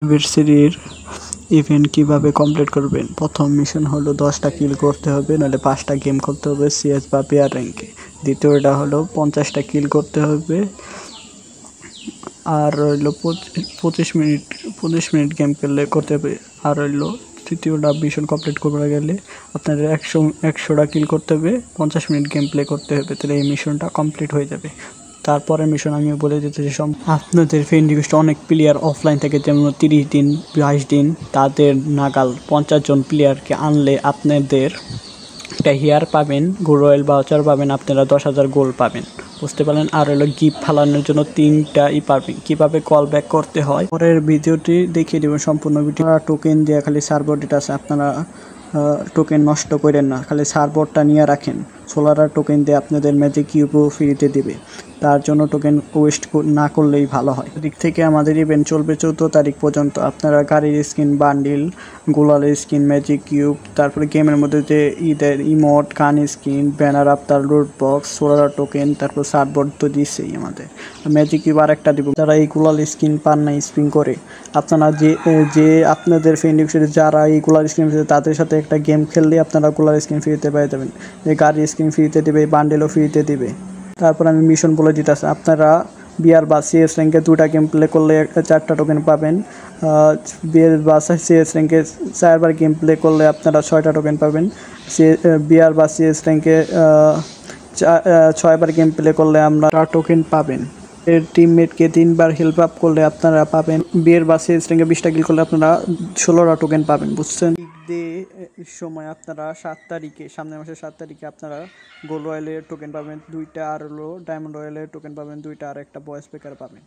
অ্যানিভার্সারির event কিভাবে complete করবেন। প্রথম মিশন হলো 10টা কিল করতে হবে, নাহলে 5টা গেম করতে হবে সিএস বা পেয়ার র্যাঙ্কে। দ্বিতীয়টা হলো 50টা কিল করতে হবে, আর রইল 25 মিনিট গেম খেললে করতে হবে। আর রইল তৃতীয়টা মিশন কমপ্লিট করতে গেলে আপনাদের 100টা কিল করতে হবে, 50 মিনিট গেম প্লে করতে হবে, তাহলে এই মিশনটা কমপ্লিট হয়ে যাবে। তারপরে মিশন আমি বলে দিতে চাই, আপনাদের ফ্রেন্ড রিকোয়েস্ট অনেক প্লেয়ার অফলাইন থেকে, যেমন 30 দিন 22 দিন, তাদের নাগাল 50 জন প্লেয়ারকে আনলে আপনাদের একটা হেয়ার পাবেন, রয়্যাল ভাউচার পাবেন, আপনারা 10,000 গোল্ড পাবেন, বুঝতে পারলেন। আর হলো গিফট ফালানোর জন্য 3টা পাবেন। কীভাবে কল ব্যাক করতে হয় পরের ভিডিওটি দেখিয়ে দেবেন সম্পূর্ণ ভিডিও। টোকেন দিয়ে খালি সার্ভার ডেটা আছে, আপনারা টোকেন নষ্ট করেন না, খালি সার্ভারটা নিয়ে রাখেন। সোলার টোকেন দিয়ে আপনাদের ম্যাজিক কিউবও ফ্রিতে দেবে, তার জন্য টোকেন ওয়েস্ট না করলেই ভালো হয়। দিক থেকে আমাদের ইভেন্ট চলবে 14 তারিখ পর্যন্ত। আপনারা গাড়ির স্কিন, বান্ডিল, গোলালের স্কিন, ম্যাজিক কিউব, তারপরে গেমের মধ্যে যে ঈদের ইমোট, গান স্কিন, ব্যানার, আপনার লুট বক্স, সোলার টোকেন, তারপর সার্ভার তো দিচ্ছেই আমাদের। ম্যাজিক কিউব আর একটা দিব। যারা এই গোলাল স্কিন পান না স্পিন করে, আপনারা যে আপনাদের ফ্রেন্ড রিকোয়েস্টে যারা এই গোলাল স্কিন তাদের সাথে একটা গেম খেললে আপনারা গোলাল স্কিন ফ্রিতে পেয়ে যাবেন। এই গাড়ির স্কিন ফ্রিতে দেবে, বান্ডেলও ফ্রিতে দেবে। তারপর আমি মিশন বলে দিতেছি, আপনারা বিআর বা সিএস র্যাঙ্কে 2টা গেম প্লে করলে 4টা টোকেন পাবেন। বিআর বা সিএস র্যাঙ্কে 4বার গেম প্লে করলে আপনারা 6টা টোকেন পাবেন। বিআর বা সিএস র্যাঙ্কে 6বার গেম প্লে করলে আমরা টোকেন পাবেন। এর টিমমেটকে 3বার হেল্প আপ করলে আপনারা পাবেন। বিআর বা সিএস র্যাঙ্কে 20টা কিল করলে আপনারা 16টা টোকেন পাবেন, বুঝছেন। সময় আপনারা 7 তারিখে, সামনের মাসের 7 তারিখে আপনারা গোল্ড রয়্যালের টোকেন পাবেন 2টা, আর হলো ডায়মন্ড রয়্যালের টোকেন পাবেন 2টা, আর একটা ভয়েস স্পিকার পাবেন।